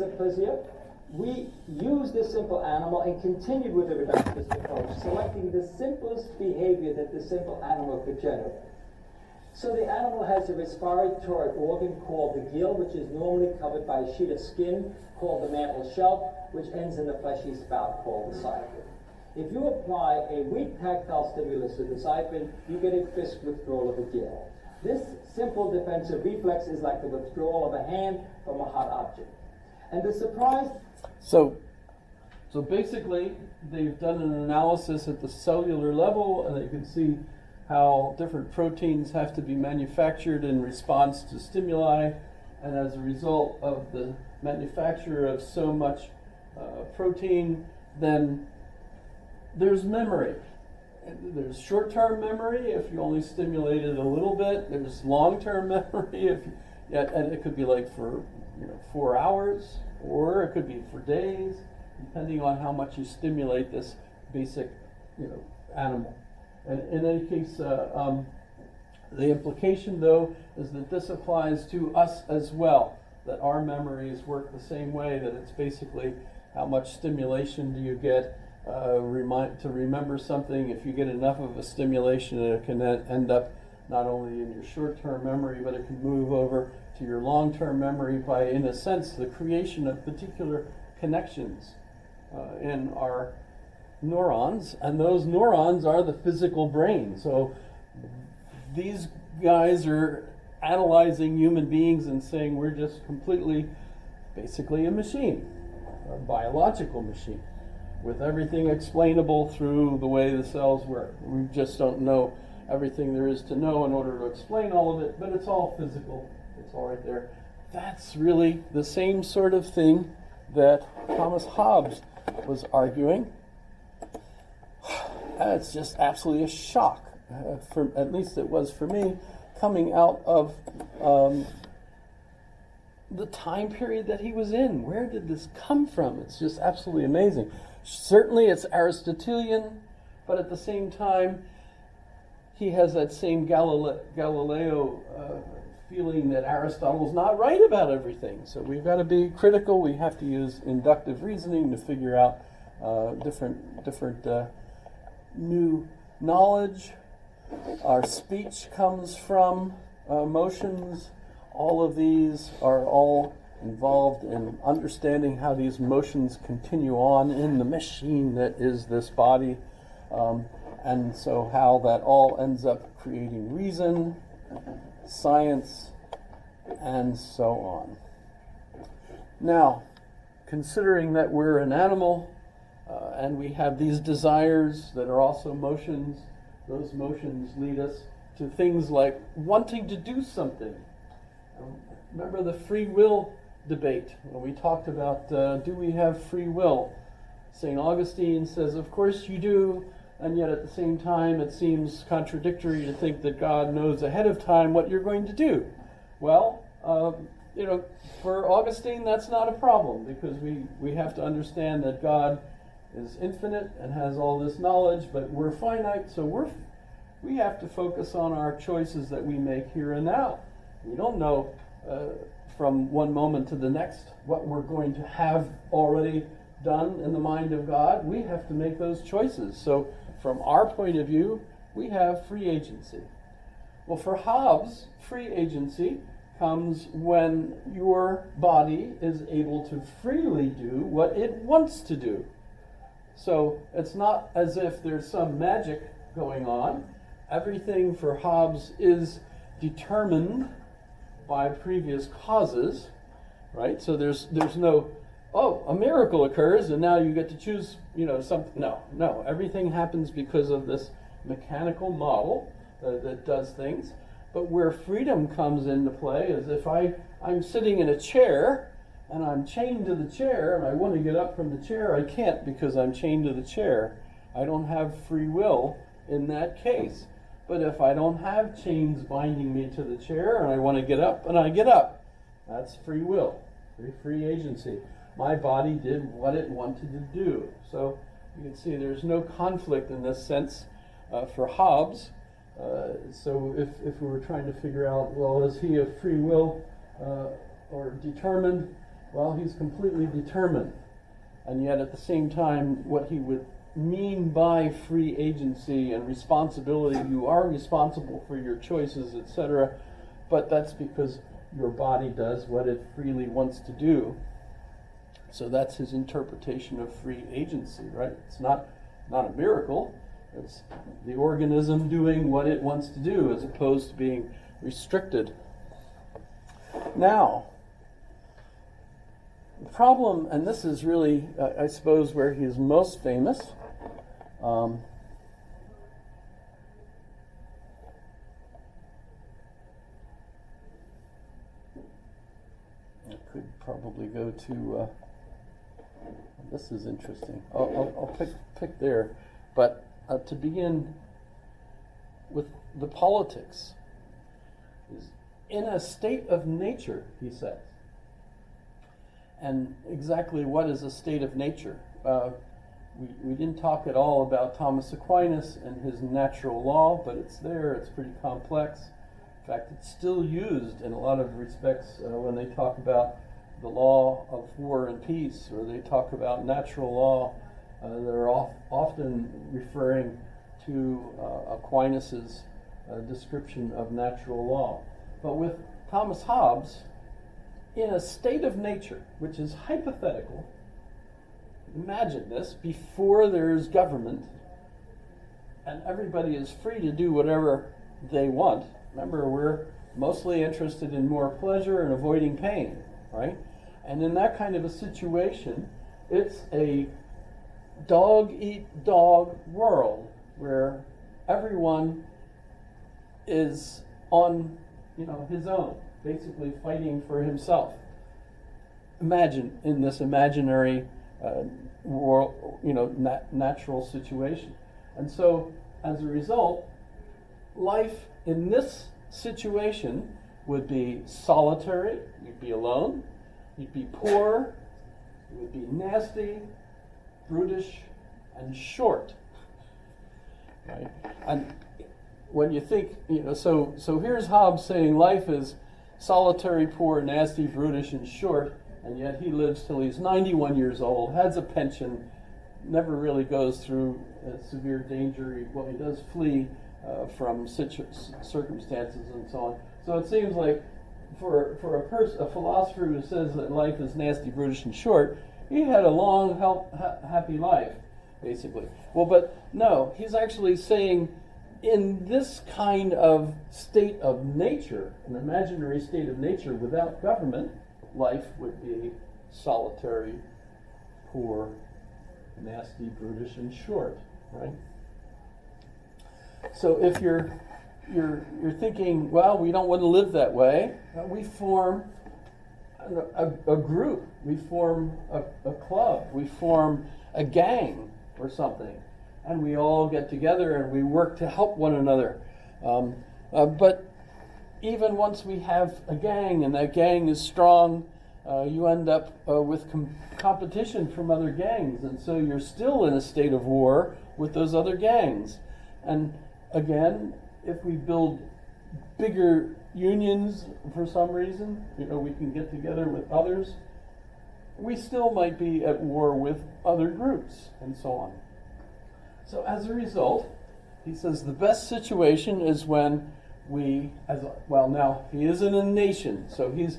Zipfizia, we used this simple animal and continued with the reductionist approach, selecting the simplest behavior that the simple animal could generate. So the animal has a respiratory organ called the gill, which is normally covered by a sheet of skin called the mantle shelf, which ends in a fleshy spout called the siphon. If you apply a weak tactile stimulus to the siphon, you get a brisk withdrawal of the gill. This simple defensive reflex is like the withdrawal of a hand from a hot object. And the surprise... So basically, they've done an analysis at the cellular level, and they can see how different proteins have to be manufactured in response to stimuli, and as a result of the manufacture of so much protein, then there's memory. There's short-term memory if you only stimulate it a little bit. There's long-term memory and it could be like for 4 hours, or it could be for days, depending on how much you stimulate this basic animal. And in any case, the implication, though, is that this applies to us as well, that our memories work the same way, that it's basically how much stimulation do you get to remember something. If you get enough of a stimulation, it can end up not only in your short-term memory, but it can move over to your long-term memory by, in a sense, the creation of particular connections in our neurons, and those neurons are the physical brain. So these guys are analyzing human beings and saying we're just completely, basically a machine, a biological machine, with everything explainable through the way the cells work. We just don't know everything there is to know in order to explain all of it, but it's all physical. It's all right there. That's really the same sort of thing that Thomas Hobbes was arguing. It's just absolutely a shock, at least it was for me, coming out of the time period that he was in. Where did this come from? It's just absolutely amazing. Certainly it's Aristotelian, but at the same time, he has that same Galileo feeling that Aristotle's not right about everything. So we've got to be critical. We have to use inductive reasoning to figure out different new knowledge. Our speech comes from motions. All of these are all involved in understanding how these motions continue on in the machine that is this body, and so how that all ends up creating reason, science, and so on. Now, considering that we're an animal, and we have these desires that are also motions, those motions lead us to things like wanting to do something. Remember the free will debate when we talked about do we have free will? St. Augustine says, of course you do, and yet at the same time it seems contradictory to think that God knows ahead of time what you're going to do. Well, for Augustine that's not a problem, because we have to understand that God is infinite and has all this knowledge, but we're finite, so we have to focus on our choices that we make here and now. We don't know from one moment to the next what we're going to have already done in the mind of God. We have to make those choices. So from our point of view, we have free agency. Well, for Hobbes, free agency comes when your body is able to freely do what it wants to do. So it's not as if there's some magic going on. Everything for Hobbes is determined by previous causes, right? So there's no, a miracle occurs and now you get to choose, something. No, everything happens because of this mechanical model that does things. But where freedom comes into play is if I'm sitting in a chair and I'm chained to the chair and I want to get up from the chair, I can't because I'm chained to the chair. I don't have free will in that case. But if I don't have chains binding me to the chair and I want to get up, and I get up, that's free will, free agency. My body did what it wanted to do. So you can see there's no conflict in this sense for Hobbes. So if we were trying to figure out, well, is he a free will or determined? Well, he's completely determined. And yet at the same time, what he would mean by free agency and responsibility, you are responsible for your choices, etc., but that's because your body does what it freely wants to do. So that's his interpretation of free agency, right? It's not a miracle. It's the organism doing what it wants to do as opposed to being restricted. Now, the problem, and this is really, I suppose, where he is most famous. I could probably go to, this is interesting. I'll pick there. But to begin with the politics, is in a state of nature, he says. And exactly what is a state of nature? We didn't talk at all about Thomas Aquinas and his natural law, but it's there, it's pretty complex. In fact, it's still used in a lot of respects when they talk about the law of war and peace, or they talk about natural law. They're often referring to Aquinas' description of natural law. But with Thomas Hobbes, in a state of nature, which is hypothetical, imagine this, before there's government, and everybody is free to do whatever they want. Remember, we're mostly interested in more pleasure and avoiding pain, right? And in that kind of a situation, it's a dog-eat-dog world where everyone is on, his own, basically fighting for himself. Imagine in this imaginary world, natural situation. And so, as a result, life in this situation would be solitary. You'd be alone. You'd be poor. You would be nasty, brutish, and short. Right? And when you think, so here's Hobbes saying life is solitary, poor, nasty, brutish, and short, and yet he lives till he's 91 years old, has a pension, never really goes through severe danger. He does flee from circumstances and so on. So it seems like for a philosopher who says that life is nasty, brutish, and short, he had a long, happy life, basically. Well, but no, he's actually saying in this kind of state of nature, an imaginary state of nature without government, life would be solitary, poor, nasty, brutish, and short, right? So if you're thinking, well, we don't want to live that way, we form a group, we form a club, we form a gang or something, and we all get together and we work to help one another. But even once we have a gang and that gang is strong, you end up with competition from other gangs, and so you're still in a state of war with those other gangs. And again, if we build bigger unions for some reason, we can get together with others, we still might be at war with other groups and so on. So as a result, he says the best situation is when now he is in a nation, so he's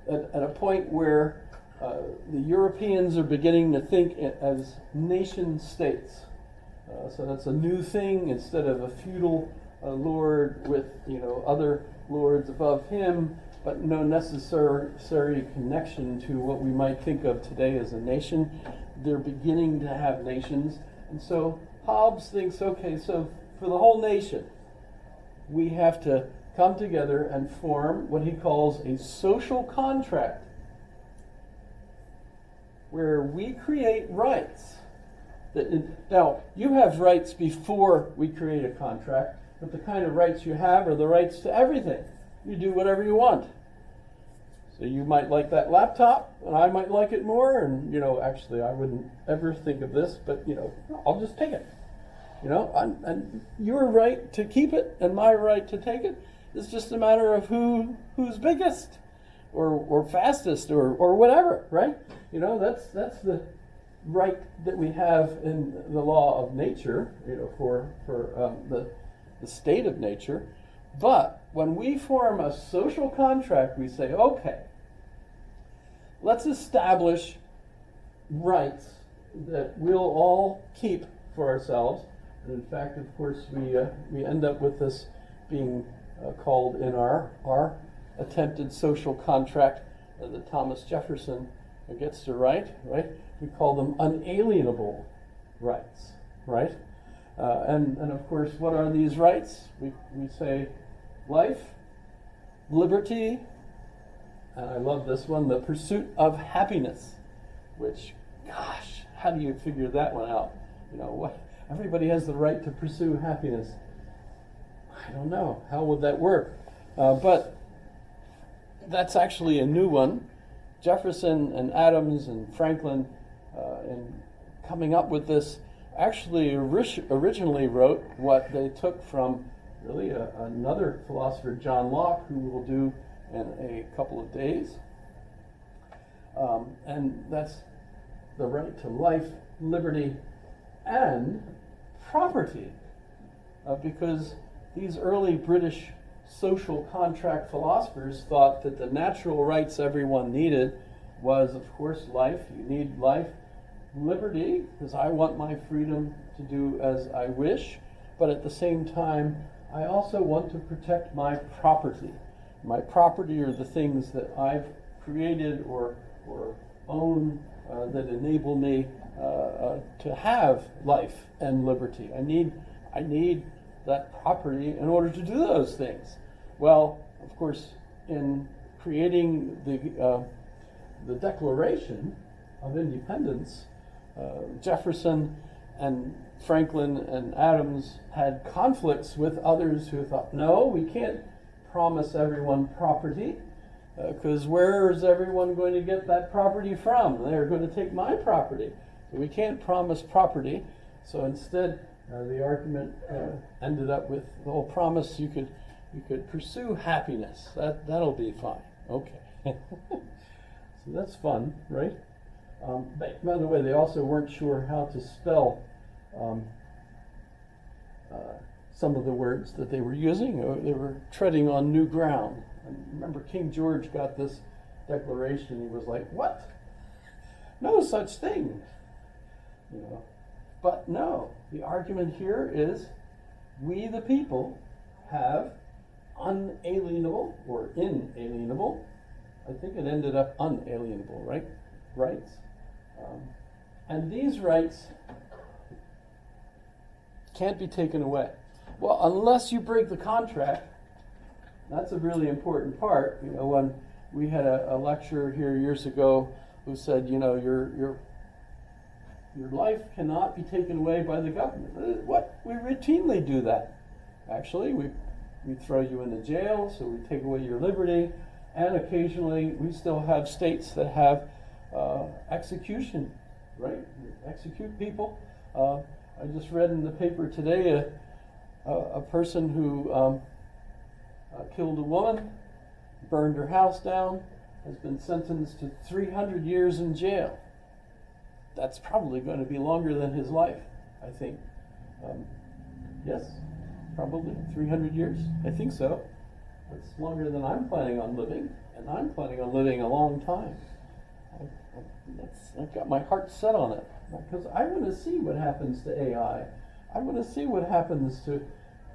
at a point where the Europeans are beginning to think as nation states. So that's a new thing. Instead of a feudal lord with other lords above him, but no necessary connection to what we might think of today as a nation. They're beginning to have nations. And so Hobbes thinks, okay, so for the whole nation, we have to come together and form what he calls a social contract, where we create rights. Now, you have rights before we create a contract, but the kind of rights you have are the rights to everything. You do whatever you want. So you might like that laptop, and I might like it more, and, actually I wouldn't ever think of this, but, I'll just take it. And your right to keep it and my right to take it is just a matter of who's biggest, or fastest or whatever, right? You know, that's the right that we have in the law of nature, you know, for the state of nature. But when we form a social contract, we say, okay, let's establish rights that we'll all keep for ourselves. And in fact, of course, we end up with this being called in our attempted social contract that Thomas Jefferson gets to write, right? We call them unalienable rights, right? And of course, what are these rights? We say life, liberty, and I love this one, the pursuit of happiness, which, gosh, how do you figure that one out? You know, what? Everybody has the right to pursue happiness. I don't know. How would that work? But that's actually a new one. Jefferson and Adams and Franklin, in coming up with this, actually originally wrote what they took from really another philosopher, John Locke, who we'll do in a couple of days. And that's the right to life, liberty, and property. Because these early British social contract philosophers thought that the natural rights everyone needed was, of course, life. You need life, liberty, because I want my freedom to do as I wish, but at the same time, I also want to protect my property. My property are the things that I've created or own that enable me to have life and liberty. I need that property in order to do those things. Well, of course, in creating the Declaration of Independence, Jefferson and Franklin and Adams had conflicts with others who thought, no, we can't promise everyone property, because where is everyone going to get that property from? They're going to take my property. So we can't promise property. So instead, the argument ended up with, well, promise you could pursue happiness. That'll be fine. Okay. So that's fun, right? By the way, they also weren't sure how to spell some of the words that they were using. They were treading on new ground. And remember, King George got this declaration. He was like, "What? No such thing." You know. But no, the argument here is we the people have unalienable or inalienable. I think it ended up unalienable, right? Rights. And these rights can't be taken away. Well, unless you break the contract. That's a really important part. You know, when we had a lecturer here years ago who said, you know, your life cannot be taken away by the government. What? We routinely do that. Actually, we throw you into jail, so we take away your liberty, and occasionally we still have states that have execution, right? Execute people. I just read in the paper today a person who killed a woman, burned her house down, has been sentenced to 300 years in jail. That's probably going to be longer than his life, I think. Yes, probably 300 years. I think so. That's longer than I'm planning on living, and I'm planning on living a long time. I've got my heart set on it, because I want to see what happens to AI. I want to see what happens to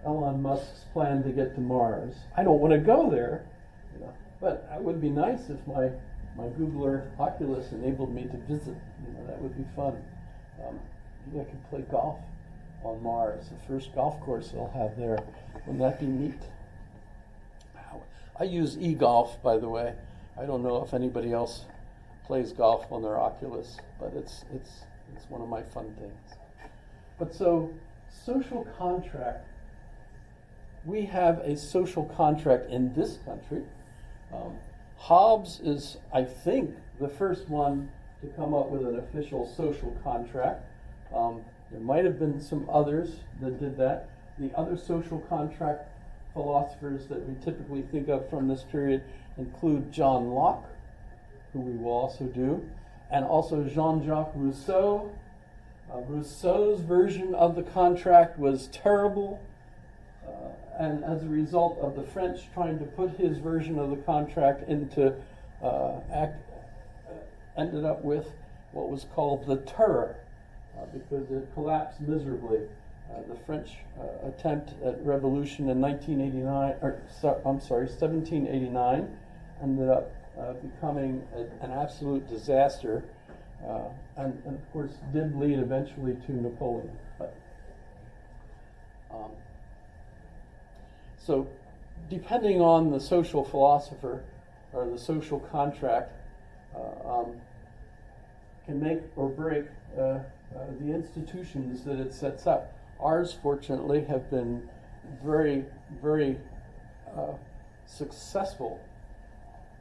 Elon Musk's plan to get to Mars. I don't want to go there, you know, but it would be nice if my Google Earth Oculus enabled me to visit. You know, that would be fun. Maybe I could play golf on Mars, the first golf course they'll have there. Wouldn't that be neat? I use eGolf, by the way. I don't know if anybody else plays golf on their Oculus, but it's one of my fun things. But so, social contract. We have a social contract in this country. Hobbes is, I think, the first one to come up with an official social contract. There might have been some others that did that. The other social contract philosophers that we typically think of from this period include John Locke, who we will also do, and also Jean-Jacques Rousseau. Rousseau's version of the contract was terrible, and as a result of the French trying to put his version of the contract into ended up with what was called the Terror, because it collapsed miserably. The French attempt at revolution in 1789 ended up becoming an absolute disaster, and of course did lead eventually to Napoleon. But, so depending on the social philosopher or the social contract can make or break the institutions that it sets up. Ours, fortunately, have been very, very successful.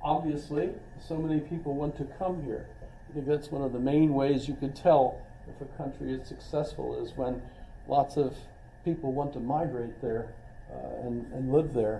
Obviously, so many people want to come here. I think that's one of the main ways you could tell if a country is successful, is when lots of people want to migrate there and live there.